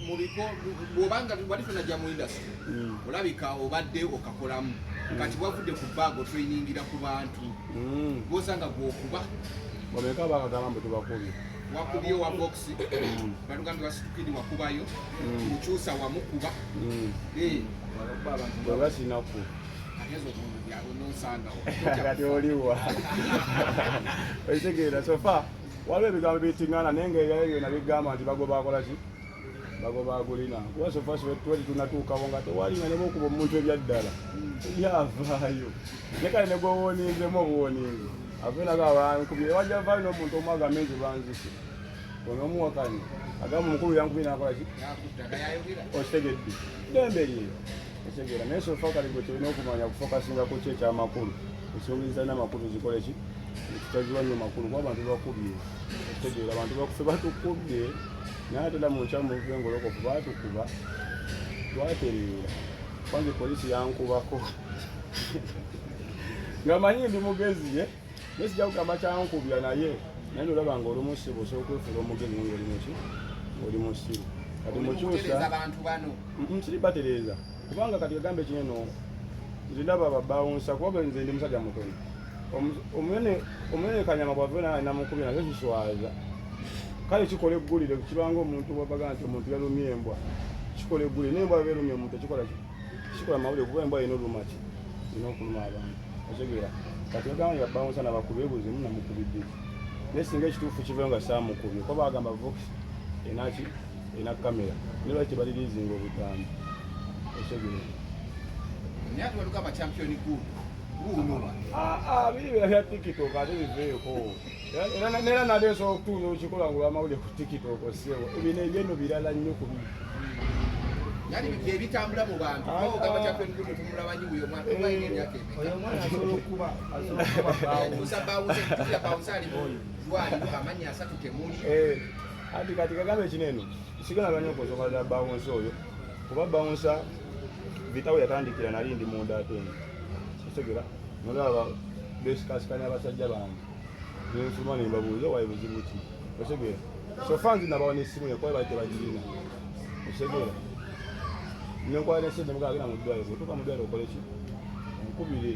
mubiko bwobanga walifuna jja mu industry olabika obadde okakolamu kati wavudde ku baago twenyingira ku bantu bwosanga gwokuba bameka bakagamba mbu tubakubye wakubye wa box balugambye wasitukidi wakubayo ukyusa wamukuba bwebasinaku nosanga kati oliwa ekitegeera sofa waliwo ebigambo bitingana naye ngaebyayo byona bigamba nti bago bakolaki bago bagulina kuba sofa twali tunatuukawo nga tewalina ne bokuba omuntu ebyaddala byavaayo ne kale ne gwowoninzemu obuwoninzi avenaga abankubye wajja vaayo n'omuntu omwagambe nti banzise onomuwakanya agamba omukulu yankubi nakolaki okitegedde dembe lyeyo ekitegeera naye sofa kale gwe tulina okumanya kufokasinga ku ki ekyamakulu ekyongeza n'amakulu zikole ki tutaziwa nnyo makulu kuba abantu bakubye ekitegeera abantu bakufe batukubye naye ate era mu nkyamuvu engolokofu baatukuba twatereera kwange polisi yankubako nga manyi ndi mugezi naye sijja kugamba kyankubya naye nolaba nga oli musiru osobola okwefuula omugezi nga oli musiru kati mukyusa nsiri batereeza kubanga kati kagambe kineno nze ndaba babawunsa kuba nze ndi musajja mutono omunene kanyama bwavena alina mukubye naye kiswaza kale kikola eggulire kibanga omuntu wabaga nti omuntu yalumye embwa kikola eggulire naye embwa berumye omuntu kikola mawulire kuba embwa yina oluma ki ina okuluma abantu otegeera kati bagamba babawunsa nabakubi ebuzimu namukubidde naye singa ekituufu kivayo nga saamukubye kuba bagamba vox enaki ena kamera naye lwaki balirizinga obutambi otegeera naye ati waluka abachampiyoni biri bya TikTok ate biveeko era nate nsobola okutuuza okikola ng'olwamawulire ku TikTok seewo ebino ebyeno birala nnyo ku biri yani byebitambula mu bantu ogamba champiyoni gudu tumulabanyi uyo mwana asobola okuba bawusa ali mujwali amanyi asatu temuli ati kati kagambe ekineno sigala banyo okusobola bawunsa oyo kuba bawunsa vitawe yatandikira nali ndi munda ateni kitegera nolaba besikasikanya abasajja bange nenfuluma nembabuuza wayi buzibu ki otegera sofa nzi nabawa n'essimu yekola bali tebagirina otegera nenkwala nesente mugagenda mu ddwaliro bwetuuka mu ddwaliro okole ki onkubire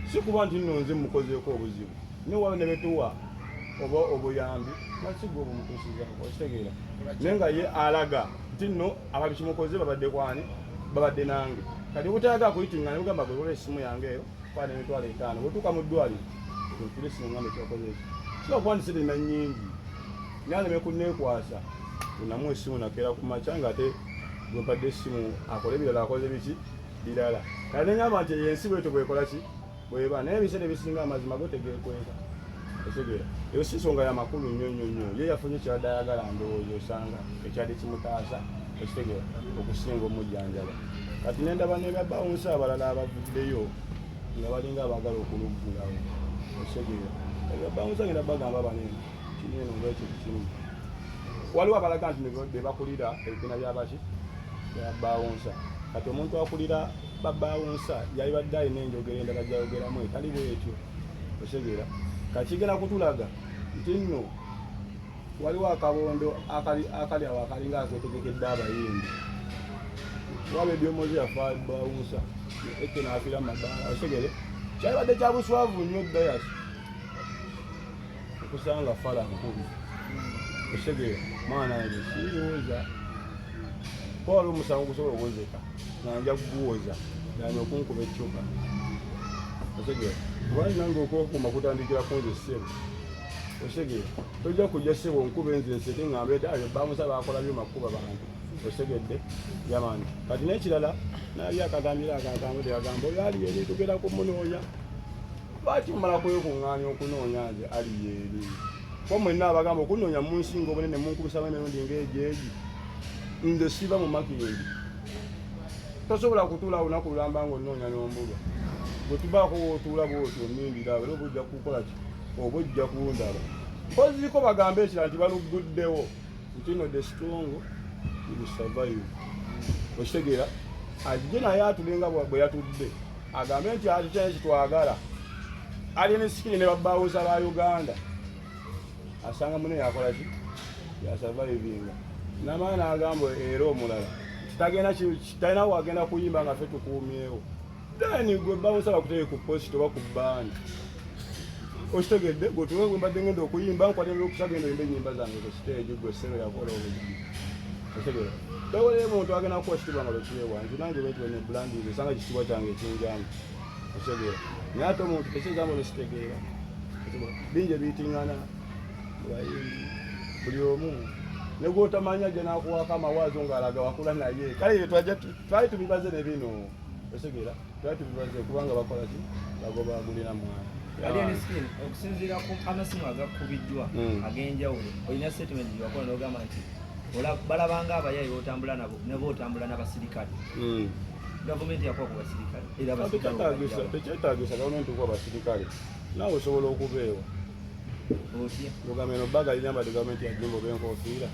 si kuba nti nno nze mukozeeko obuzibu naye waba ne betuwa oba obuyambi nakiga obumutuusizaako okitegeera naye nga ye alaga nti nno ababikimukoze babadde kwani babadde nange kati butalaga kuyitinga ne bugamba gwekola essimu yange eyo kwana emitwalo 5 bwetuuka mu ddwaliro nkule essimu ngambe kyokoze eki kiba kuba ndisente na nnyingi naleme kunneekwasa namu essimu nakeera ku makya nga ate gwempadde essimu akole ebirala akoze biki birala kale neŋgamba nti yensi bweto bwekola ki bweba naye ebiseera ebisinga amazima go tegeekweka otegeera eyo si nsonga yamakulu nnyo nnyo nnyo ye yafunye kyadde ayagala ndowooza osanga ekyadde kimutaasa okitegeera okusinga omujjanjaba kati nendaba nebabawunsa abalala abavuddeyo nga balinga abagala okuluggulawo okitegeera ebabawunsa ngenda bagamba banene kinene olwekyo kimu waliwo abalaga nti bebakulira ebipina byabaki byabawunsa kati omuntu akulira babawunsa yalibadde alina enjogera endala gyayogeramu etali bwetyo okitegeera kakigenda kutulaga nti nno waliwo akabondo akali awo akalinga aketegekedde abayimbi waba ebyomozi yafa bawunsa eke naafira mumadaala okitegeere kyalibadde kyabuswavu nnyo dayasi okusanga fala nkubi okitegeera mwana wange siwoza kuba waliwo omusango gusobola okuwozeka nanja kuguwoza yani okunkuba ekyuka okitegeera kubali nange okwokuma kutandikira kunze ssebo okitegeera tojja kujja ssebo nkuba enze nseke ngambe eti ayo bamusa bakola byomakuba bantu okitegedde yamani kati n'ekirala naali akagambira akagambo tekagamba oyo ali eri tugenda kumunoonya lwaki mumala kwekuŋŋaanya okunoonya nze ali eri kuba mwenna abagamba okunoonya munsinga obunene munkubisamu emirundi ng'egyegi nze siba mu makindi tosobola kutuula olunaku lulamba ng'onnoonya n'ombulwa bwe tubaako wootuula bwotyo onnindira era oba ojja kukola ki oba ojja kundaba koziriko bagamba ekira nti balugguddewo nti no the strong will survive okitegeera ajje naye atulenga bwe yatudde agambe nti ati kyane kitwagala ali ne sikini ne babbawuza ba Uganda asanga muno yakola ki yasurvivinga Namana agamba era omulala kitagenda kitalina wagenda kuyimba nga ffe tukuumyewo then gwe bawusaba kuteeke ku post oba ku band okitegedde gwe tuwe gwe mbadde ngenda okuyimba nkwatira okusagenda oyimba ennyimba zange ku stage gwe ssero yakola obuzibu okitegedde tewolere muntu agenda kuwa kitibwa nga lwekirewa nti nange bwetwe ne blandinze osanga kitibwa kyange ekinjamu okitegedde naye ate omuntu tekigambo nekitegeera bingi ebiyitingana mubayimbi buli omu negwotamanya gye nakuwako amawaazo ng'alaga wakula naye kale twali tubibaze ne bino okitegera twali tubibaze kubanga bakola ki bagoba bagulira mwana okusinziira ku amasimu agakubiddwa ag'enjawulo olina statement gyewakola n'ogamba nti balabanga abayayi otambula nabo nabo otambula n'abasirikale gavumenti yakuwa ku basirikale era tekyetaagisa gavumenti okuwa basirikale naawe osobola okubeewa ogambe no baga alina mbadde gavumenti yagimba oba enkofiira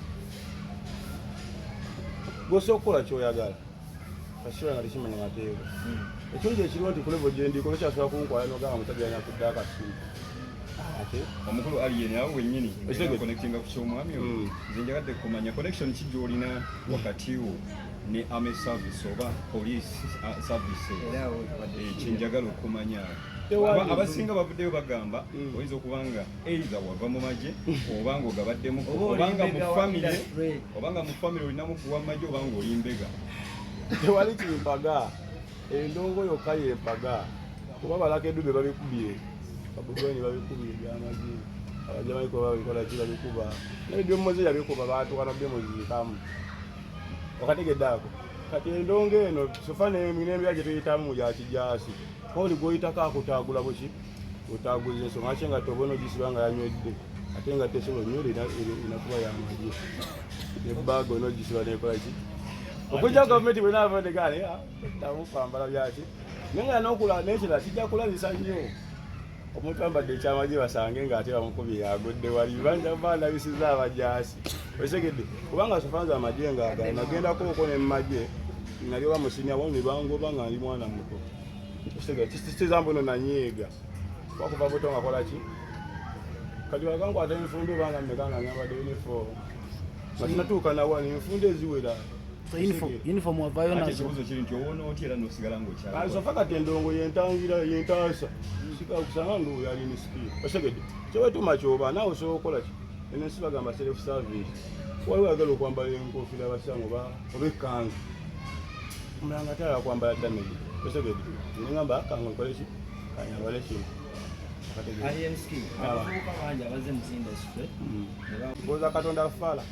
gwosobola okukola kyoyagala kasira nga tekimanya mateeka ekintu ekiriwo nti kulevo gye ndiko nokyasobola kunkwala nogamba musajja alina kudda akasimu omukulu aliyeni awo wennyini connectinga ku kyomwami nze njagadde kumanya connection ki gy'olina wakati wo ne army service oba police service kyenjagala okumanya abasinga bavuddeyo bagamba oyinza okubanga either wava mu magye obanga ogabaddemu obanga mu famire olinamu kuwa magye obanga oli mbega tewali kimpaga endongo yokka yempaga kuba balaka edube babikubye babugweni babikubye byamagye abajamaiko babikola ki babikuba nebyomumoze yabikuba batukana byemuziikamu okategedde ako kati endongo eno sofa nemirembe gye tuyitamu yakijasi oli gwoyitako akutaagula buki otaaguza ensonga ate nga tobona ogisiba nga yanywedde ate nga tesobola nywera inakuba yamagye nebaaga ona ogisiba nekola ki okujja gavumenti bwenaavadegane tamu kwambala byaki naye nga nokula nekira kijja kulabisa nnyo omuntu ambadde ekyamagye basange ngaate bamukubye yagudde wali banja bandabisiza abajasi okitegedde kubanga sofanza amagye ngaagala nagendako oko nemumagye nali bamusinya wao nebangoba nga ndi mwana muto kisizambo eno nanyiiga wakuva buto nga kola ki kati wakankwata enfundo banga mmekanga nyambadde uniform matinatuuka nawa nenfundo eziwera uniform wavayo nazo ekibuzo kiri nti owona oti era nosigala ng'okyala sofa kati endongo yentangira yentaasa sika kusanga ndoyo alini skill okitegedde kyowetuma kyoba naawe osobola okukola ki eno ensi bagamba self service waliwo ayagala okwambala enkofiira abasango oba ekkanzu omulanga tayala kwambala damage okitegedde nengamba kange nkole ki kanyambale kino mboza katonda fala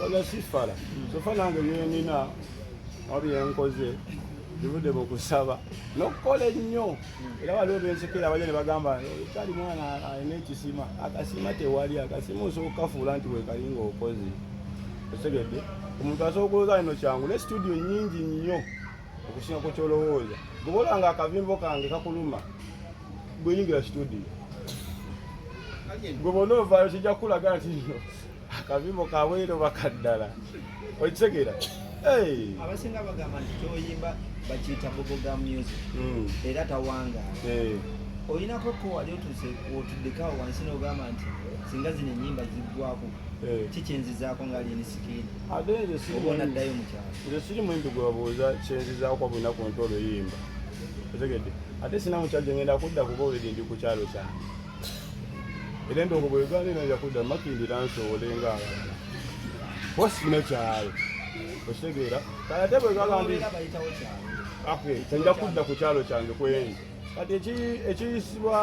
wala sifala sofa nange byenina oba byenkoze bivudde mu kusaba n'okukola ennyo era waliwo bensekera abajja ne bagamba kali mwana alina ekisima akasima tewali akasima osobola okukafuula nti wekalinga okoze okitegedde omuntu asobola okulowooza lino kyangu ne studio nnyingi nnyo okusinga ku kyolowooza bwebolanga akavimbo kange kakuluma bwenyingira studio gwe bona ovaayo kijja kukulaga nti nno akavimbo kabwero bakaddala okitegera abasinga bagamba nti kyoyimba bakiyita bubblegum music era tawangaala olinako ko wali otuddekawo wansi n'ogamba nti singa zino ennyimba ziggwako kikyenzizaako ng'alini sikiini oba onaddayo mu kyalo nze siri mwembi gwe babuuza kyenzizaako bulina ku ntolo eyimba otegedde ate sina mukyalo ngenda kudda kuba oledi ndi ku kyalo kyange era endongo bweganda enajja kudda makindira nsobole ng'abalala kuba sina kyalo okitegeera kale ate bwegaga ndi nja kudda ku kyalo kyange kwenyi kati ekiyisibwa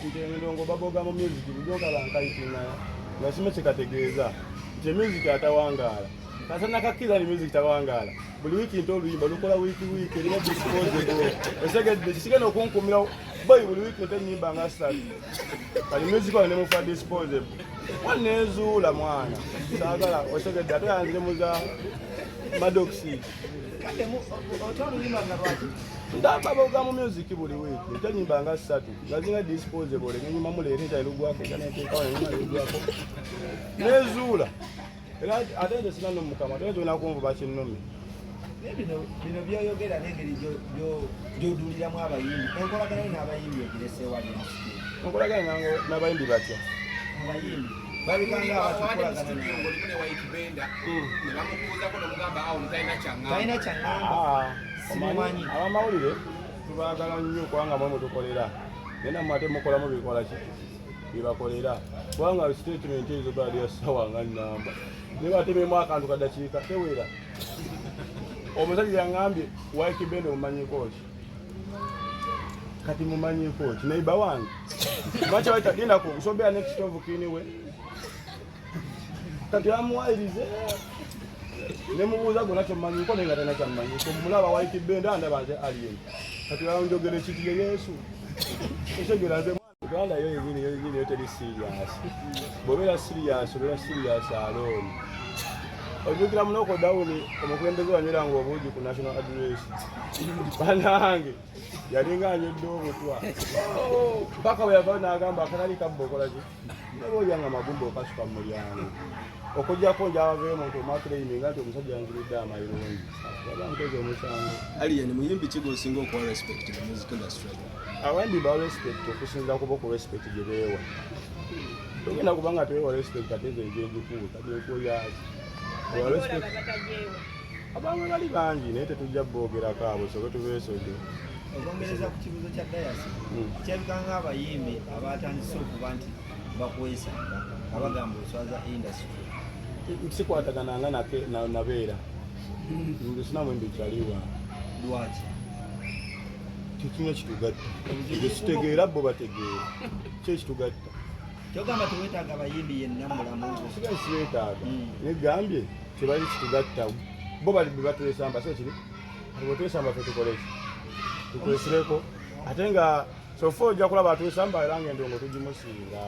nti endongo babogamu music bujogala nkayitingana nga sime kyekategeeza nti music atawangaala kasanakakkiriza ni music tawangaala buli wiiki nti oluyimba lukola wiiki erina disposable esegedde kisigenda okunkumira boyi buli wiiki nti ennyimba nga 3 kali music wane nemufa disposable wanezuula mwana saagala osegedde ate yanzire muza madoxi ndaba mu music buli wiiki nti ennyimba nga 3 nga zirina disposable nenyuma muleera ekyalugwako ekyaneteekawo nenyuma lugwako nezuula era ate nze sina nomukama ate nze onakunvuba kinnomi bino byoyogera n'engeri gy'oduuliramu abayimbi enkolagana n'abayimbi ogireseewali enkolagana n'abayimbi batya abayimbi babiganga abatukolagana ne Waikibenda ne bamubuuzako nomugamba awo talina kyangamba. talina kyangamba simumanyi. Abamawulire tubaagala nnyo kubanga mwe tukolera naye nammwe ate mukolamu bikola ki bibakolera kubanga statement ezo baali yasawa nga nnamba ne batememu akantu kadakiika tewera. Omusajja yaŋŋambye Waikibenda omumanyiko ki kati mumanyiko ki neiba wange makya waita dinako nsobera next of kiniwe kati amuwayirize nemubuuza gona kyomumanyiko naye nga talina kyamumanyiko mulaba Waikibenda ndaba nze alien kati wanjogera ekitiye Yesu esegera nze Uganda yo yegini teri serious bw'obeera serious obeera serious alone. Ojjukira munoko dawuni omukulembeze wanyweranga obuugi ku national address banange yalinga anywedde obutwa mpaka bwe yava n'agamba akanali kabba okolaki naba olyanga amagumba okasuka mu mulyango okujjako njabavayo omuntu omakuleyiminga nti omusajja yanjiridde amayirungi yaba nteze omusango. Alien muyimbi ki gw'osinga okuwa respect mu music industry? Abayimbi bawa respect okusinziira kuba ku respect gye beewa. Togenda kubanga teweewa respect ate nze njengikuwe kati ekuyaki abantu bali bangi naye tetujja boogerako abo sobe tubeesodde. Okwongereza ku kibuuzo kya Dayasi kyebikanga abayimbi abatandise okuba nti bakwesanga abagamba oswaza industry sikwatagananga nabeera nze sinamwembi kyaliwa lwaki kikina kitugatta ekyo kitegeera bo bategeera kyo ekitugatta kyogamba teweetaaga abayimbi yenna mulamu sigali sibeetaaga negambye tebali kitugatta bo bali bebatwesamba so kiri bwetwesamba fe tukoleki tukwesireko ate nga sofa ojja kulaba atwesamba era nga endongo tugimusinga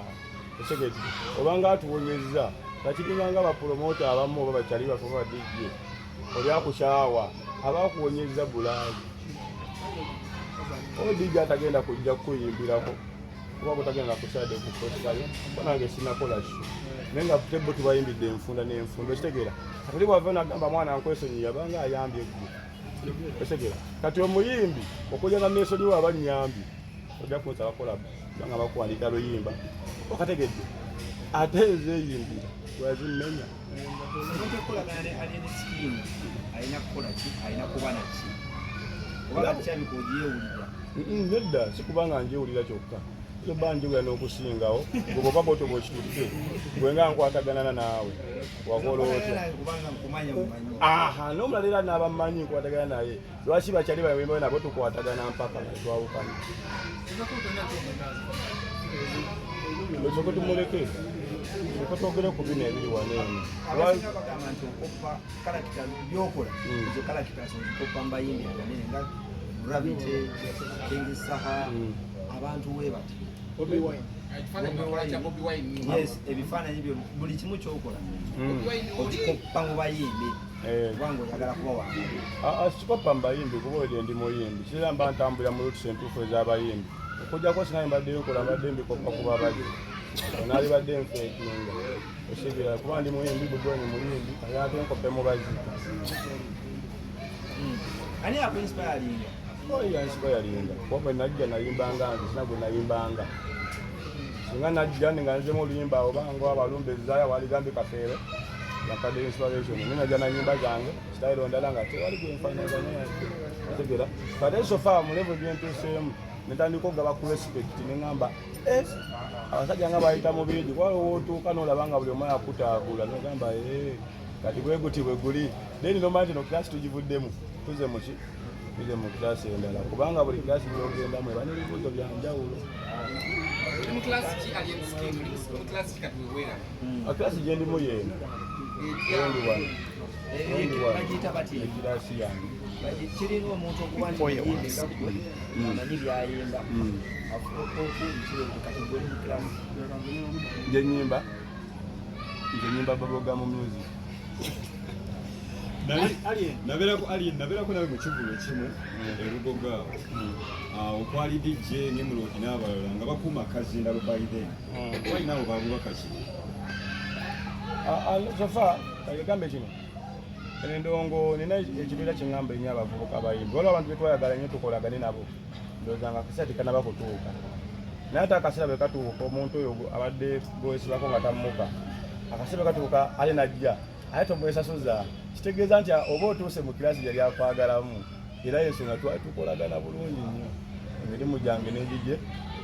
esegeti obanga atuwonyezza kakirina nga abapromota abamu oba bakyali bafe oba badijje olyakusaawa abakuwonyezza bulaagi odijja atagenda kujja kukuyimbirako kuba kutagenda kusade kukosayo bonange sinakola ki naye nga tebo tubayimbidde enfunda n'enfunda ekitegeera kati bwava nagamba mwana nkwesonyiya abanga ayambye ggwe ekitegeera kati omuyimbi okujja nga neesonyiwa abanyambi ojja kunsaba kolabo banga bakuwandika luyimba okategedde ate nze eyimbira wazimenya omuntu okukolagana ne alien scheme alina kukola ki alina kuba naki oba kikyabika ogyewulira nedda sikubanga njewulira kyokka yoba njewulira n'okusingawo gwoba boto bwekitutte gwenga nkwataganana naawe wakola otya n'omulala era n'abamanyi nkwatagana naye lwaki bakyali bawembawe nabo tukwatagana mpaka twawukana osoke tumuleke soke twogere ku bino ebiri waneeno bagamba nti okoppa kalakita byokola ezo kalakita zikoppa mbayimbi abanene nga gravity kengisaha abantu webati yes ebifaananyi byo buli kimu kyokola okikoppa mu bayimbi kubanga oyagala kuba wange sikoppa mu bayimbi kuba oli ndi muyimbi kiramba ntambulira mu lutusa entuufu ez'abayimbi okujjako sinali mbadde bikola mbadde mbikoppa kuba bali naali badde nfeekinga osigera kuba ndi muyimbi bugoni muyimbi ate nkoppe mu bazika ani akuinspiringa yansipayalinga kuba bwe najja nayimbanga nze sina gwe nayimbanga singa najja nga nzemu oluyimba awo banga abalumba ezaya waligambye kafeere yakadde inspiration ni najja nanyimba zange sitayiro ndala nga tewali gwenfaanaganya ategera kate sofa mulevu gyentuuseemu netandika okugaba ku respect neŋŋamba abasajja nga bayita mu bingi kwali wootuuka n'olaba nga buli omu yakutaagula nogamba kati bwe guti bwe guli then nomanya nti no kilasi tugivuddemu tuze muki tuze mu kilasi endala kubanga buli kilasi gyogendamu eba n'ebibuuzo bya njawulo kilasi gyendimu yeeno ekirasi yange kirina omuntu okuba ntiamanyi byayimba gyenyimba nzenyimba babogamu music nabeerako nawe mu kivulo kimu erugoga okwali DJ ne Mulodi n'abalala nga bakuuma kazinda lubaiden wali naawe babubaka ki sofa kagambe kino endongo nina ekibiira kyeŋŋamba ennyo abavubuka abayimbi waliwo abantu betwayagala nnyo tukolagane nabo ndoozanga kasi ati kanaba kutuuka naye ate akaseera bwe katuuka omuntu oyo abadde gwesibako nga tammuka akaseera bwe katuuka ate najja ate tomwesasuza kitegeeza nti oba otuuse mu kirasi yali akwagalamu era ensonga tukolagana bulungi nnyo emirimu gyange n'egigye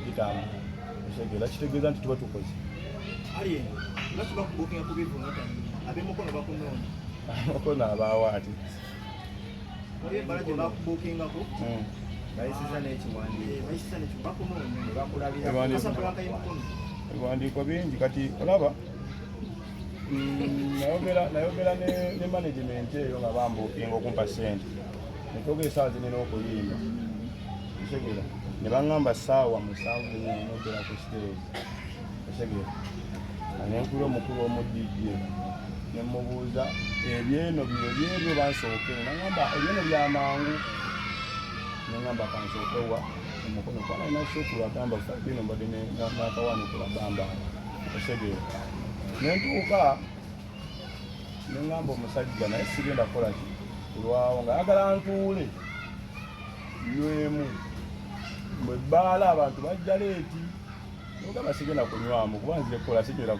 gitamba era kitegeeza nti tuba tukoze abamukono abaawo ati ebiwandiiko bingi kati olaba nayogera ne management eyo nga bambuukinga okumpa ssente netwogera essaawa zinina okuyimba esegera ne baŋŋamba ssaawa 7 nogera ku stage esegera nenkuira omukulu omudj nemubuuza ebyeno byebyo bansooke naŋŋamba ebyeno byamangu neŋŋamba kansookewa omukono kwana ina shukuru agamba bino mbadde nakawanikula bamba esegera nentuuka neŋŋamba omusajja naye sigenda kukola ki kulwawo nga ayagala ntuule nywemu bwe bbaala abantu bajja leeti nogamba sigenda kunywamu kuba nzire kukola sinywera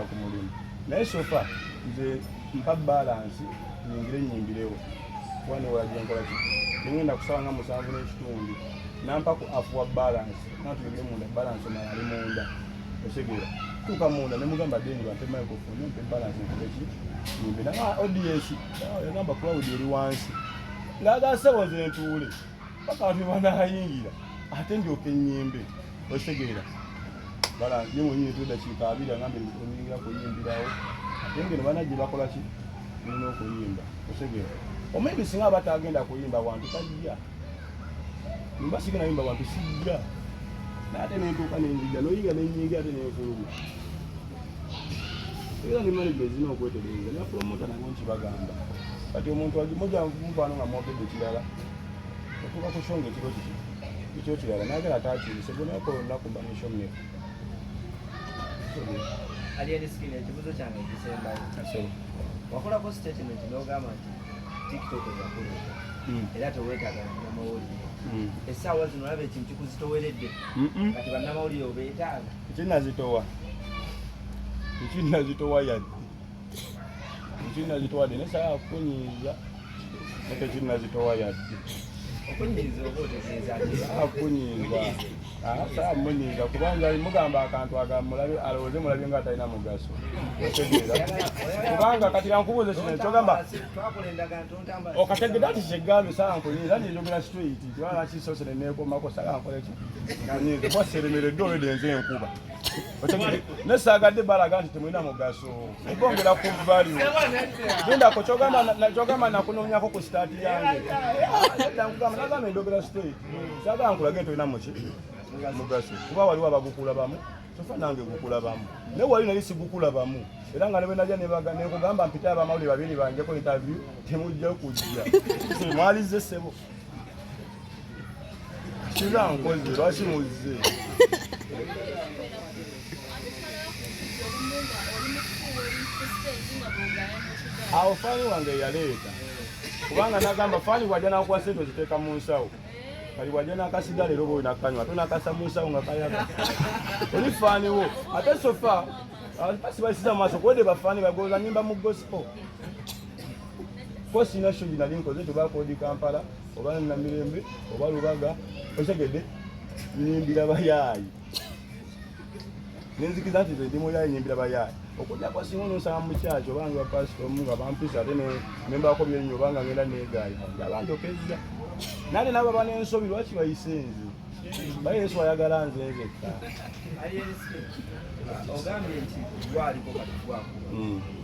ku mulimu naye sofa nze mpa balansi nyingire nyimbirewo kuba newalaje nkola ki nengenda kusaba nga 7.5 nampa ku afuwa balansi natuyingire munda balansi omala ali munda osegera tuuka munda nemugamba dengi bampe microphone mpe balansi nkoleki nyimbi na audience yagamba crowd eri wansi ng'agasebo nze ntuule paka abantu banayingira ate ndyoke nyimbe osegera balansi nyemwenyini tudakiika 2 agambe onyingira kuyimbirawo ate ngeno banajje bakola ki nina okuyimba osegera omaybe singa batagenda kuyimba wantu tajja nimba sigenda yimba wantu sijja naate nentuuka nenjija noyinga nenyingira ate nenfuluma era ne management zina okwetegereza ne promota nabo nkibagamba kati omuntu agimoja muvano nga mwogedde kirala okuva ku shonga ekiro kikyo kirala nagera atakirise gonako olunaku mbamisho mmefu alienisikini ekibuzo kyange ekisembayo wakolako statement n'ogamba nti tiktok eyakuleeta era teweetaaga bannamawulire essaawa zino olaba ekintu kikuzitoweredde kati bannamawulire obeetaaga ekinazitowa yadde ekinazitowadde nesaa kunyiiza netekinazitowa yadde okunyiiza oba otegeeza akunyiiza saa munyiiza kubanga mugamba akantu agamulabe alowooze mulabye nga atalina mugaso kubanga kati yankubuuza kino ekyogamba okategedde ati kyegambe saa nkunyiiza nijogera street tibana kisosene nekomako saa nkoleki kunyiiza kuba seremeredde olwedde nze enkuba nesaagadde balaga nti temulina mugaso ebongera ku value gendako kyogamba nakunoonyako ku start yange nagamba endogera straight saagala nkulage tolina muki mugaso kuba waliwo abagukulabamu sofa nange gukulabamu naye wali nali sigukulabamu era nga nebwenajja nekugamba mpite abamawulire 2 banjeko interview temujja kujja mwalize ssebo kiza nkoze lwaki muzze awo faani wange yaleeta kubanga nagamba faani wajja nakuwa sente oziteeka mu nsawo kali wajja nakasigala era oba olinakanywa ate nakasa mu nsawo nga kayaga oli faaniwo ate sofa pasi balisiza mu maaso kuwedde bafaani bagoza nyimba mu gospel ko sina shogi nali nkoze tebakodi Kampala oba Namirembe oba Lubaga osegedde nyimbira bayaayi nenzikiza nti ndi muyaayi nyimbira bayaayi okujja kwa singa nosanga mu kyaki obanga pastor omu nga bampisa ate nemembako byenyo obanga ngenda neegaaya abanjokezza nale nabo banensobi lwaki bayise nze baye Yesu ayagala nze nzekka ogambye nti gwaliko kati gwako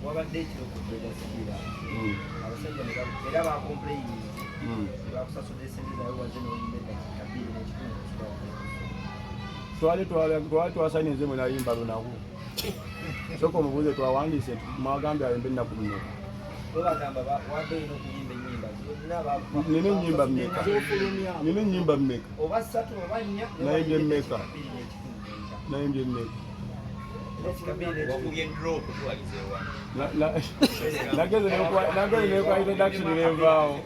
wabadde ekiro kubedasikira abasajja era bakomplaini bakusasudde sente zawe waze noyimba eddakiika 2 n'ekitundu twali twasainze mwe nayimba lunaku soko omubuuze twawandiise mwagambye ayimba ennaku mmeka nina ennyimba mmeka nina ennyimba mmeka nayimbye mmeka nayimbye mmeka nageze nekwayita introduction nenvaawo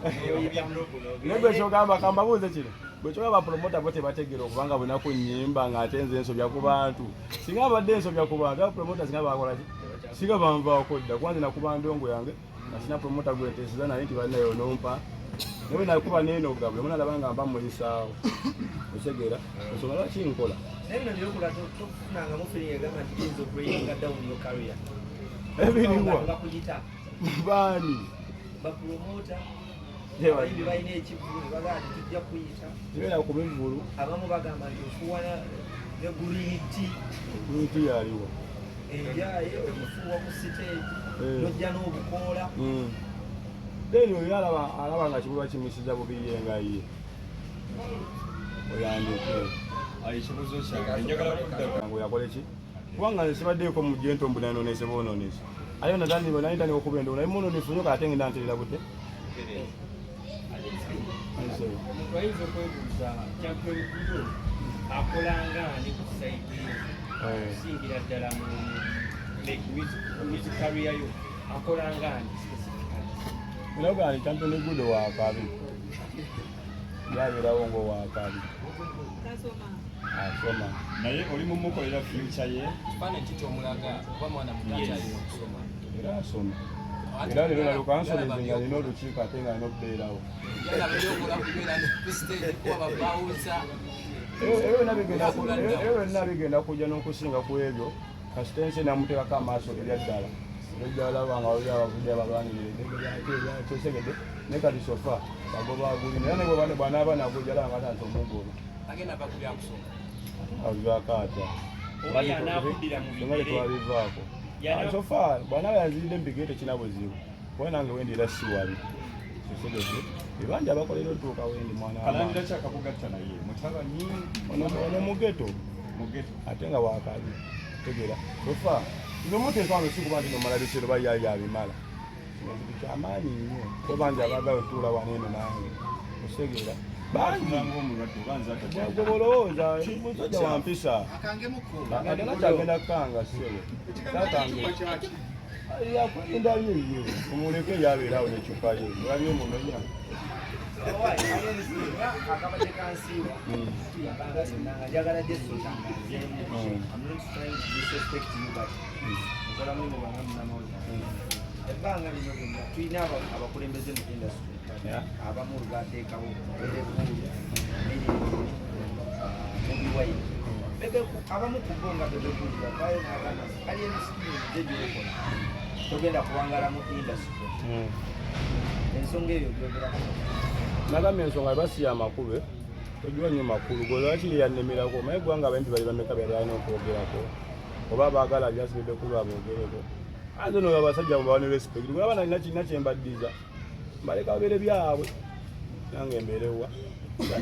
naye gwe kyogamba kambabuuze kino bwe kyoba bapromota bo tebategeera okubanga bwenaku nnyimba ng'ate nze ensobya ku bantu singa abadde ensobya ku bantu abapromota singa bakola ki singa banvaako dda kuba nze nakuba ndongo yange nga sina promota gwenteeseza naye nti bannayo nompa naye nakuba neenoga buli munalaba nga mba mulisaawo otegeera ensonga lwaki nkola ebiriwa baani kibeera ku bivulu abamu bagamba nti ofuwana ne guliti yaliwo enjaye ofuwa ku siteegi nojja n'obukoola then oyo alaba nga kibulwa kimisiza bubiye nga ye oyandike ekibuzo kyange njagala kuddamu yakole ki kubanga nze sibaddeeko mu jento mbunanoonese boonoonese ayo natandika okuba endowooza naye munonefu nnyo kaate ngenda nterera budde omuntu ayinza okwebuuza champion gudo akolanga ani ku saidi okusingira ddala mu music career yo akolanga ani nayogaa ni champion gudo waakabi yabeerawo ngaowakabi asoma naye oli mumukolera future ye era asoma era leero nalukansomeze nga alina olukiiko ate nga alina okubeerawo ebyo byonna bigenda kujja n'okusinga ku ebyo kasitensi namuteekako amaaso eryaddala ejjalabanga wali abavudde abalwanirire ne kati sofa bagobagulina era ne bwanaaba nagojjalaba nga tanze omugolo avivaako atya twalivaako sofa bwanaaba yanziridde mpigire tekina buzibu kuba nange wendi era si wabi sosegedde ebanja abakolera otuuka wendi mwana mugeto ate nga wakabi tegera sofa nomuteekano sikuba nti nomala bisero bayali abimala kyamaanyi nnyo kubanja abagala otuula waneeno nange osegera gobolowooza musajja wampisa atena kyagenda kukanga sebo takange yakwenda yeyo omuleke yabeerawo nekyupa ye olabye mumenya ebbanga lino lyonna tulina abakulembeze mu industry abamu bateekawo mubiwayi abamu ku bo nga bebekuulira bayo nagamba ali emisikini gyegyokola togenda kuwangala mu industry ensonga eyo byogerako nagambye ensonga basiya amakulu togiwa nnyo makulu golwakiri yannemerako naye gwanga abainti bali bameka byali alina okwogerako oba baagala lyasibebekulu aboogereko ate no abasajja babawa ne respect kulaba nalina kirina kyembaddiza mbaleka babeere byabwe nange mbeerewa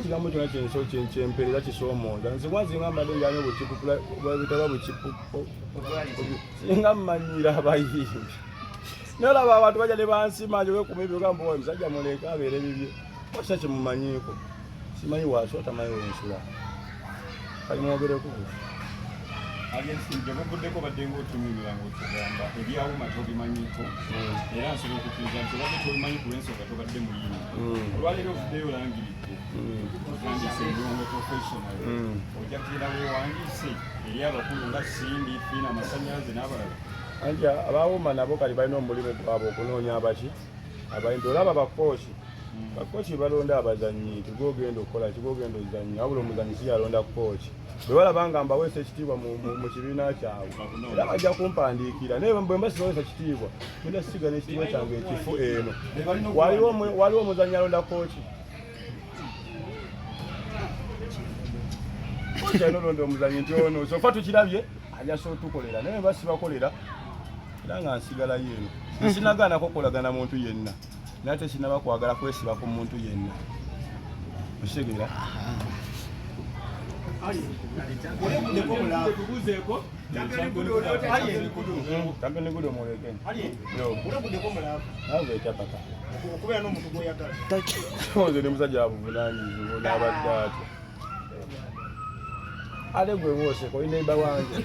kigambo kyona kyenso kyempereza kisoomooza nzikwazinga mbadde njani obutaba bukipu singa mmanyira abayimbi nolaba abantu bajja ne bansima gyowekuma ebyo gamba oyo musajja muleka abeere bibye okisa kyemumanyiiko simanyi waasi otamanyi wensula kalimwogereko agensijja buvuddeko badde ngaotunyumira ngaotugamba ebyawuma tobimanyiiko era nsobola okukkiriza nti obadde tobimanyi ku lwensonga tobadde muyini olwaleero ovuddeyo olangiridde otandise endongo professional ojja kugenda weewandiise eri abakulu nga simbi fiina amasanyalaze n'abalala anti abawuma nabo kali balina omulimu gwabwe okunoonya abaki abayimbi olaba bakooki balonda abazanyi tigogenda okukola kigogenda ozanyi wabula omuzanyi siyalonda kooki bwe balabanga mbaweesa ekitiibwa mu kibiina kyabwe era bajja kumpandiikira naye bwe mba sibaweesa kitiibwa genda siga n'ekitiibwa kyange ekifu eno waliwo omuzanyi alonda kooki kooki alina olonda omuzanyi nti ono sofa tukirabye ajasa otukolera naye mba sibakolera era nga nsigalayo eno nsinagaanako okolagana muntu yenna naye tekinaba kwagala kwesiba ku muntu yenna okitegera champion gudo mulekeni awe tapaka okubeera n'omuntu gw'oyagala nze ne musajja abuvunanyizibwa n'abadde atyo ate gwe wooseko olina eba wange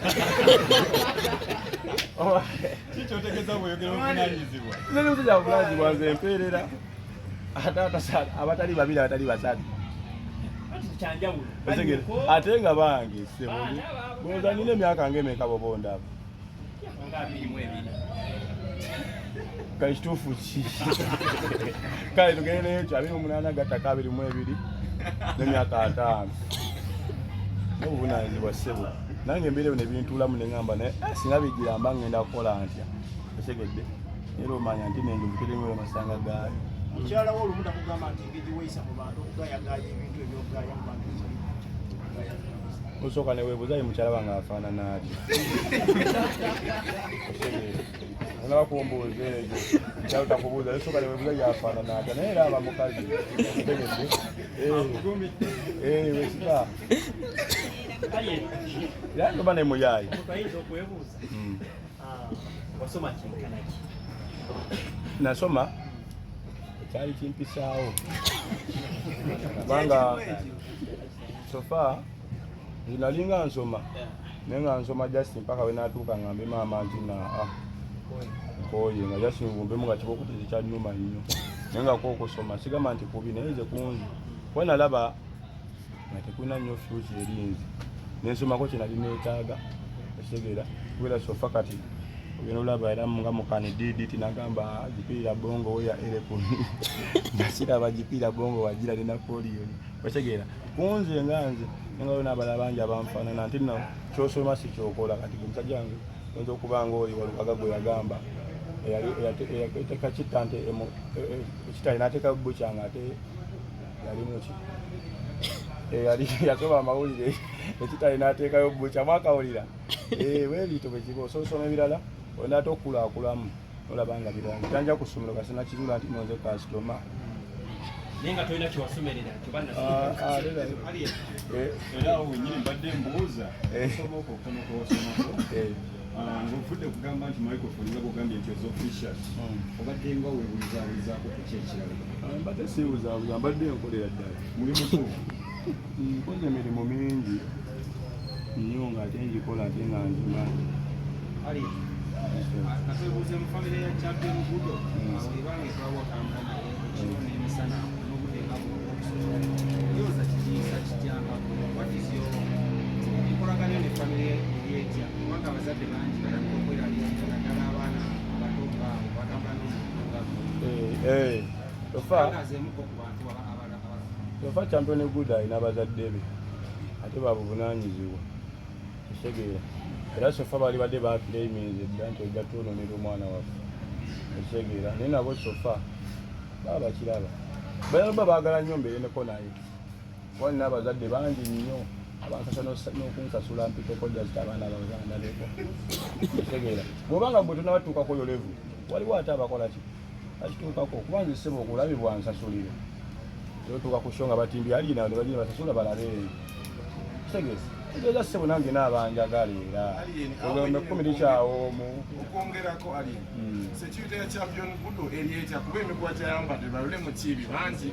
kikyotegeza bweyogera obuvunanyizibwa nze ne musajja abuvunanyizibwa nze empeerera ate abatali babiri abatali basatu kyanjawulo. Ate nga bange sebo. Goza nine myaka ngemeka bobonda. Nga 22. Kaistufu ki. Kale tugende ekyo 28 gattaka 22 n'emyaka 5. N'obuvunaanyizibwa ssebo. Nange embeera ne bintuulamu ne ngamba naye singa bigiramba ngenda kukola ntya. Esegedde. Era omanya nti nenge muteremu amasanga gaali. Mukyala wo olumu takugamba nti engeri weeyisa mu bantu okugayagaya ebintu ebyokugaya mu bantu osooka ne weebuuza mukyala wange afaanana atya. Onaba kumbuuza ekyo mukyala takubuuza osooka ne weebuuza yafaanana atya naye era aba mukazi tegedde wekika era toba ne muyaayi. Ayinza okwebuuza. Wasoma kyenkana ki? Nasoma kyali kimpisaawo kubanga sofa nalinga nsoma naye nga nsoma just mpaka we natuuka ngambe maama nti koye nga just ngumbemu nga kiba okutezi kyanyuma nnyo naye nga kwokusoma sigamba nti kubi naye nze kunzi kuba nalaba nga tekulina nnyo future erinzi nensomako kyenali neetaaga ekitegeera kubeera sofa kati ogenda olaba era nga mukane diditi nagamba gipiira bongo weya eleponi nasiraba gipiira bongo wagira ne napoliyo ekitegeera kunze nga nze nga wena abala bangi abanfaanana nti nno kyosoma si kyokola kati omusajja wange oyinza okuba nga oli walukaga gwe yagamba eyateeka kittante ekitali n'ateeka bukyanga ate yalimuki yali yasoma amawulire ekitali n'ateekayo bukya mwakawulira weebito bwe kiba ososoma ebirala olina ate okukulakulamu olaba nga birala kitanja ku ssomero kasina kizula nti nonze kasitoma naye nga tolina kyewasomerera era awo wenyini mbadde mbuuza osoma okwo okutono kwewasomako ng'ofudde kugamba nti microphone nga bwogambye nti ezofficial obadde nga weebulizabulizaako ku ki ekirala? Mbadde sibuzabuza mbadde nkolera ddala mulimu ki? nkoze emirimu mingi nnyo ng'ate ngikola ate nga nzimanyi. Katwebuuze mu famire ya Champion Budo ebanga etwawa otambula naye ekiro n'emisana n'obudde nga bwoza kikiisa kityanga watizyo enkolagano ne famire eryetya kubanga abazadde bangi batandika okweraliikira naddala abaana abato baabo batambula n'omunazeemuko ku bantu abalala. Tofa Champion Budo alina abazadde be ate babuvunaanyizibwa ekitegeera era sofa bali badde bakireminze dda nti ojja twononera omwana waffe ekitegeera naye nabo sofa baba bakiraba bayaba baagala nnyo mbeereneko naye kuba nina abazadde bangi nnyo abankasa n'okunsasula mpiteko just abaana babandaleko ekitegeera bw'obanga gwe tonabatuukako yo levu waliwo ate abakola ki akituukako kuba nze ssebo okulabibwa nsasulire totuuka ku sho nga batimbi alina ne bagenda basasula balabe kitegeeza Ndoza ssebo nange n'abanjagala era ogamba 10 kyawo mu okwongerako ali security ya Champion Budo eryetya kuba emiguwa gyayambadde balule mu kibi bangi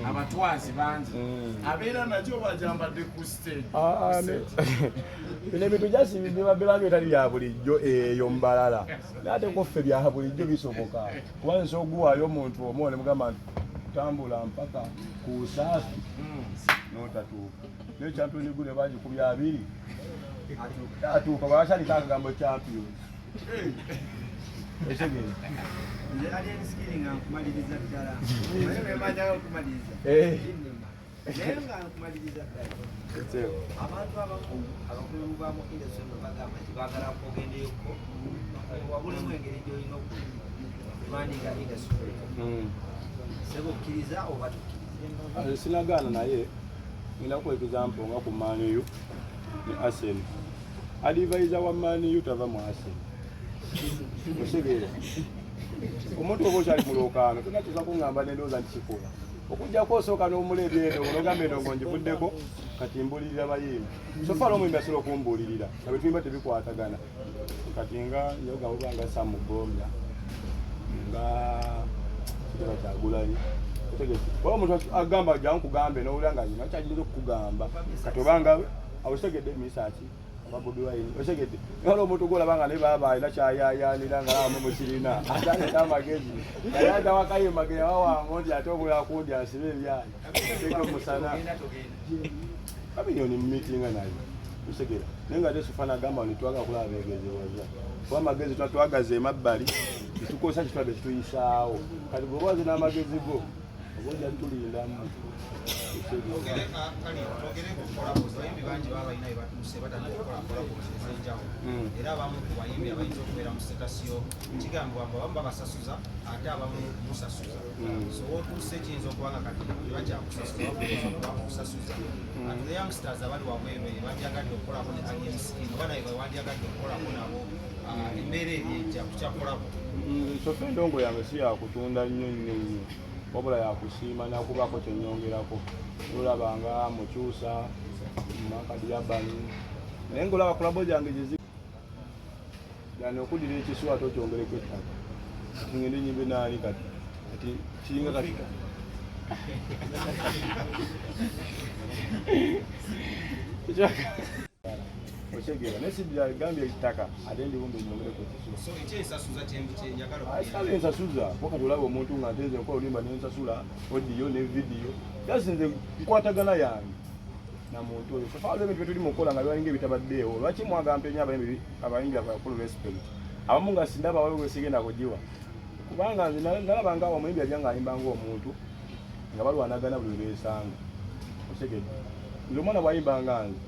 abatwazi bangi abeera nakyo bajambadde ku stage. bino ebintu jasi biba byetali bya bulijjo eyo mubalala naate koffe bya bulijjo bisoboka kuba nsi oguwaayo omuntu omu ne mugamba tambula mpaka ku saafi n'otatuuka naye Champion Budo bagikubya 2 atuuka bwashalika akagambo champion ekitegeeza nze alien skill nga nkumaliriza ddala naye mmanyayo okumaliriza naye nga nkumaliriza ddala abantu abamu abakulu bamu industry bagamba nti baagala ogendeyoko wabulemu engeri gyolina okumandinga industry sebo okkiriza oba tukkiriza sinagaana naye ngina ku example nga ku Man U ne Arsenal advisor wa Man U tava mu Arsenal osegeera omuntu oba okyali mulokaano tonatuusa kuŋŋamba nendowooza nti kikola okujjako osooka n'omulebya eno onogambe eno ngo njivuddeko kati mbulirira bayimbi sofa n'omuyimbi asobola okumbuulirira nga betuyimba tebikwatagana kati nga yogabubanga samugomya nga kiteba kyagulanyi oba omuntu agamba jankugambe n'owulira nga yina kyagiriza okukugamba kati obanga awutegedde emisaaki Bobi Wine otegedde ngalo omuntu golabanga ne baba ila kyayayanira nga lamu musirina atale tamagezi yayaga wakayima ge wawa ngondi atobula kundi asibe ebyali teko musana abiyoni meeting nayo usekera nenga tesufana gamba nitwaga kulaba egeze waza kwa magezi twagaze mabbali tukosa kitwabe tuyisaawo kati bwobaze n'amagezi go oboja tulinda mu Togere kukola ku bayimbi bangi baba ina batuse batandika okukola ku zenjawo era abamu ku bayimbi abayinza okubeera mu sitasiyo kigambwa bamba basasuza ate abamu musasuza so otuse kiyinza okubanga kati bajja kusasuza and the youngsters abali wabwebe bandyagadde okukolako ne alien skin bana bandyagadde okukolako nabo embeera ejja kukyakolako sofe endongo yange si yakutunda nnyo nnyo nnyo wabula yakusiima nakubako kyenyongerako olabanga mukyusa makadi yabani naye ngaolaba kulabo gyange gyezi yani okudira ekisuwa tokyongereko ettaka kati ngende nyimbe naani kati kati kiringa kati okyegera nesibira gambye ettaka ate ndibumbe nyongereko ekisuwa so ekyensasuza kyenjagala ayisale ensasuza wakati olaba omuntu nga ntenze nkola olimba nensasula odiyo ne vidiyo yasinze nkwatagana yange namuntu oyo sofaalo ebintu byetuli mukola nga bibalinga ebitabaddeewo lwaki mwagampa ennyo abayimbi abakulu respect abamu nga sindaba waliwo sigenda kugiwa kubanga nze nalaba nga omuyimbi alya ng'ayimba ng'omuntu nga balwanagana buli lwesanga otegedde nze omwana bwayimba nga nze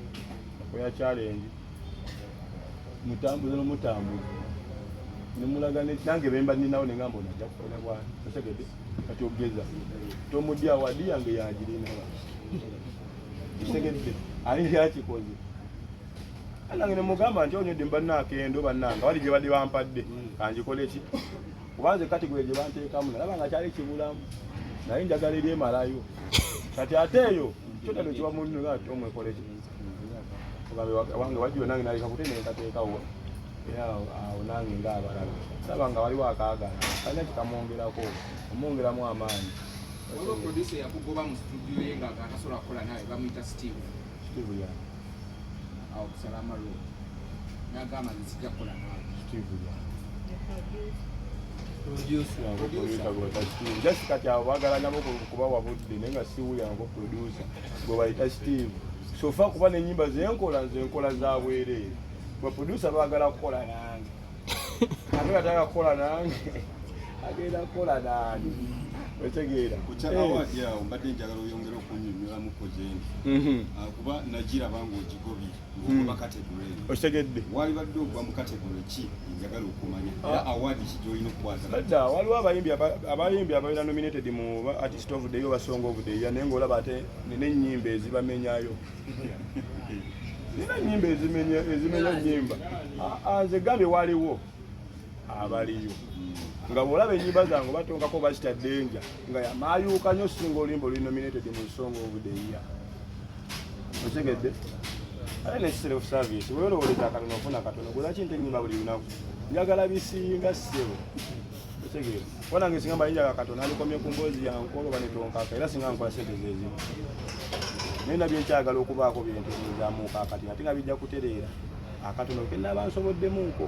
oya challenge mutambuze n'omutambuze nemulaga nange bemba ninawo nengamba onajja kukola bwani otegedde kati ogeza tomudya wadi yange yagirina otegedde ani yakikoze nange nemugamba nti onyodde mbanakendo bannanga wali gye badde bampadde kanjikole ki kubanze kategole gye banteekamu nalaba nga kyali kibulamu naye njagala eri emalayo kati ate eyo kyotado kiba munno nga omwekole ki wange wajiwe nange naleka kutene nkateekawo era awo nange ngaabalala saba nga waliwo akaagala kalina kikamwongerako omwongeramu amaanyi olwo producer yakugoba mu studio ye nga atasobola kukola nawe bamuyita Steve ya awo kusala amalwo nagamba nzijja kukola nawe Steve ya just kati abo baagala nabo kuba wabudde naye nga siwuyango producer gwe bayita Steve sofa kuba n'ennyimba zenkola za bwereere bwe producer baagala kukola nange ate bataka kukola nange agenda kukola nani otegeera kukyaawadyawo mbadde njagala oyongera okunyonyolamukko gyendi kuba nagira banga ogigobye ngoba kategore otegedde walibadde ogwa mu kategore ki njagala okumanya era awaadi ki gyolina okukwata dda waliwo abayimbi ababeera nominated mu artist of the year oba song of the year naye ngaolaba ate n'ennyimba ezibamenyayo nina ennyimba ezimenya ennyimba nze gambye waliwo abaliyo nga bw'olaba ennyimba zange batonkako basita denja nga yamayuuka nnyo singa olimba oli nominated mu song of the year otegedde ate ne self service weolowoleza akatono ofuna katono gwolaki nte ennyimba buli lunaku njagala bisinga ssebo otegeera wanange singa mbayinjaga akatono alikomye ku mboozi yankolo banetonkaka era singa nkola sente zezimu naye nabyo nkyagala okubaako bintu ebizamuuka akati ate nga bijja kutereera akatono kenaba nsoboddemunko